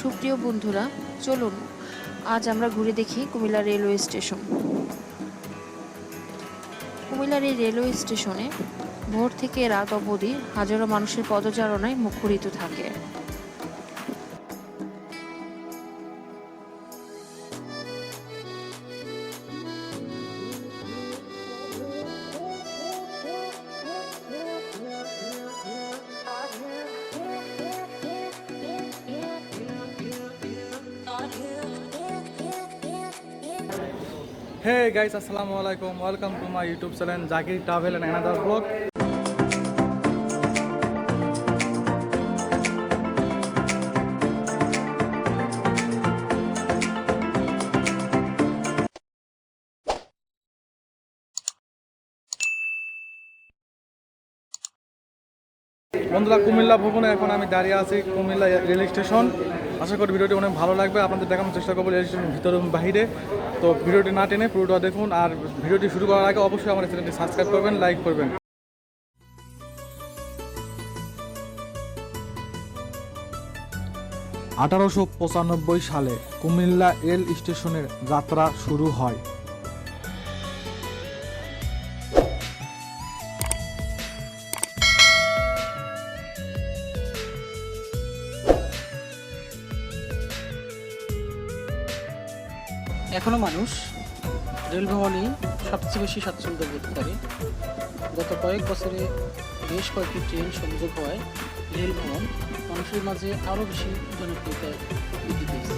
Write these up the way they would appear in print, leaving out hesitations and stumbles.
সুপ্রিয় বন্ধুরা, চলুন আজ আমরা ঘুরে দেখি কুমিল্লা রেলওয়ে স্টেশন। কুমিল্লার এই রেলওয়ে স্টেশনে ভোর থেকে রাত অবধি হাজারো মানুষের পদচারণায় মুখরিত থাকে। Hey guys, Assalamualaikum. Welcome to my YouTube channel Zakir Travel and another vlog. বন্ধুরা, কুমিল্লা ভবনে এখন আমি দাঁড়িয়ে আছি কুমিল্লা রেল স্টেশন। আশা করি ভিডিওটি অনেক ভালো লাগবে। আপনাদের দেখানোর চেষ্টা করবো রেল স্টেশনের ভিতরে এবং বাহিরে। তো ভিডিওটি না টেনে পুরোটা দেখুন, আর ভিডিওটি শুরু করার আগে অবশ্যই আমার চ্যানেলটি সাবস্ক্রাইব করবেন, লাইক করবেন। 1895 সালে কুমিল্লা রেল স্টেশনের যাত্রা শুরু হয়। এখনো মানুষ রেল ভ্রমণেই সবচেয়ে বেশি স্বাচ্ছন্দ্য বোধ করে। গত কয়েক বছরে বেশ কয়েকটি ট্রেন সংযোগ হওয়ায় রেল ভ্রমণ মানুষের মাঝে আরও বেশি জনপ্রিয়তা বৃদ্ধি পেয়েছে।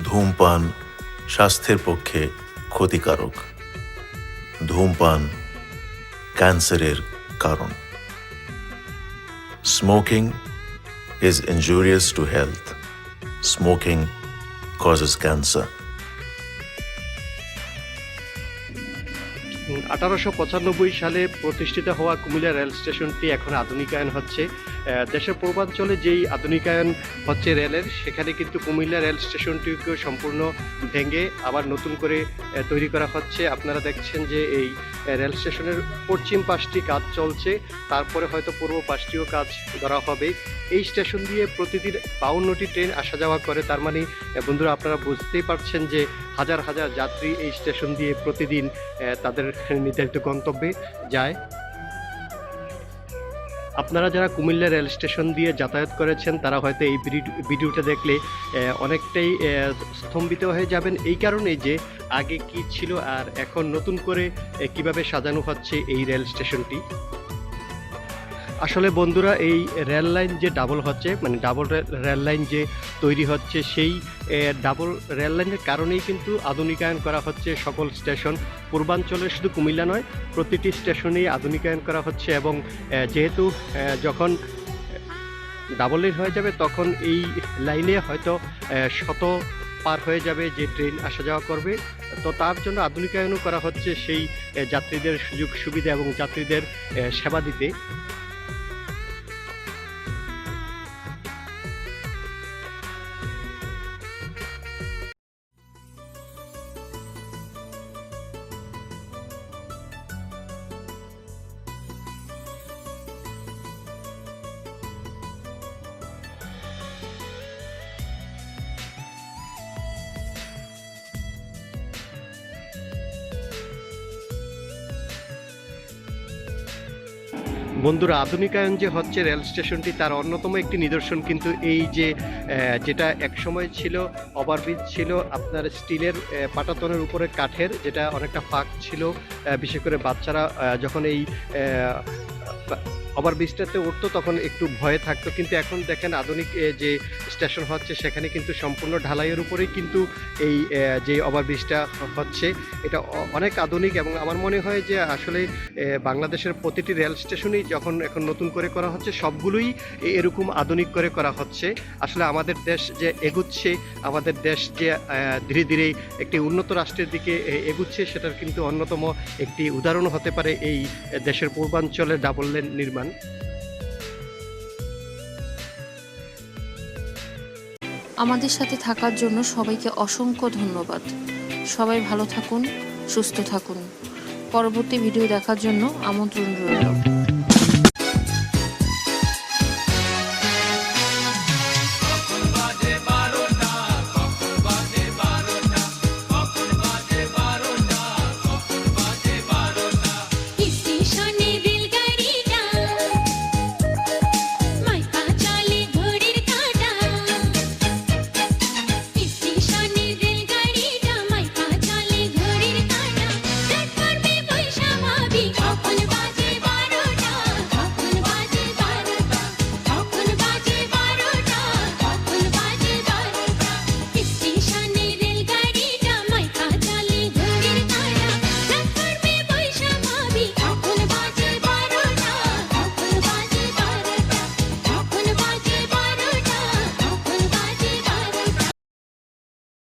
ধূমপান স্বাস্থ্যের পক্ষে ক্ষতিকারক। ধূমপান ক্যান্সারের কারণ। Smoking is injurious to health. Smoking causes cancer. 1895 সালে প্রতিষ্ঠিত হওয়া কুমিল্লা রেল স্টেশনটি এখন আধুনিকায়ন হচ্ছে। দেশের পূর্বাঞ্চলে যেই আধুনিকায়ন হচ্ছে রেলের, সেখানে কিন্তু কুমিল্লা রেল স্টেশনটিকে সম্পূর্ণ ভেঙে আবার নতুন করে তৈরি করা হচ্ছে। আপনারা দেখছেন যে এই রেল স্টেশনের পশ্চিম পাশটি কাজ চলছে, তারপরে হয়তো পূর্ব পাশটিও কাজ করা হবে। এই স্টেশন দিয়ে প্রতিদিন 52টি ট্রেন আসা যাওয়া করে। তার মানে বন্ধুরা, আপনারা বুঝতেই পারছেন যে হাজার হাজার যাত্রী এই স্টেশন দিয়ে প্রতিদিন তাদের নির্ধারিত গন্তব্যে যায়। আপনারা যারা কুমিল্লা রেল স্টেশন দিয়ে যাতায়াত করেছেন তারা হয়তো এই ভিডিওটা দেখলে অনেকটাই স্তম্ভিত হয়ে যাবেন, এই কারণেই যে আগে কি ছিল আর এখন নতুন করে কিভাবে সাজানো হচ্ছে এই রেল স্টেশনটি। আসলে বন্ধুরা, এই রেল লাইন যে ডাবল হচ্ছে, মানে ডাবল রেল লাইন যে তৈরি হচ্ছে, সেই ডাবল রেল লাইনের কারণেই কিন্তু আধুনিকায়ন করা হচ্ছে সকল স্টেশন। পূর্বাঞ্চলের শুধু কুমিল্লা নয়, প্রতিটি স্টেশনেই আধুনিকায়ন করা হচ্ছে। এবং যেহেতু যখন ডাবল লাইন হয়ে যাবে, তখন এই লাইনে হয়তো শত পার হয়ে যাবে যে ট্রেন আসা যাওয়া করবে। তো তার জন্য আধুনিকায়নও করা হচ্ছে, সেই যাত্রীদের সুযোগ সুবিধা এবং যাত্রীদের সেবা দিতে। বন্ধুরা, আধুনিকায়ন যে হচ্ছে রেল স্টেশনটি, তার অন্যতম একটি নিদর্শন কিন্তু এই যে যেটা একসময় ছিল ওভারব্রিজ ছিল আপনার স্টিলের পাটাতনের উপরে কাঠের, যেটা অনেকটা ফাঁক ছিল, বিশেষ করে বাচ্চারা যখন এই ওভারব্রিজটাতে উঠতো তখন একটু ভয়ে থাকতো। কিন্তু এখন দেখেন আধুনিক যে স্টেশন হচ্ছে, সেখানে কিন্তু সম্পূর্ণ ঢালাইয়ের উপরেই কিন্তু এই যে ওভারব্রিজটা হচ্ছে, এটা অনেক আধুনিক। এবং আমার মনে হয় যে আসলে বাংলাদেশের প্রতিটি রেল স্টেশনই যখন এখন নতুন করে করা হচ্ছে, সবগুলোই এরকম আধুনিক করে করা হচ্ছে। আসলে আমাদের দেশ যে এগুচ্ছে, আমাদের দেশ যে ধীরে ধীরে একটি উন্নত রাষ্ট্রের দিকে এগুচ্ছে, সেটার কিন্তু অন্যতম একটি উদাহরণ হতে পারে এই দেশের পূর্বাঞ্চলের ডাবল লেন নির্মাণ। আমাদের সাথে থাকার জন্য সবাইকে অসংখ্য ধন্যবাদ। সবাই ভালো থাকুন, সুস্থ থাকুন। পরবর্তী ভিডিও দেখার জন্য আমন্ত্রণ রইল।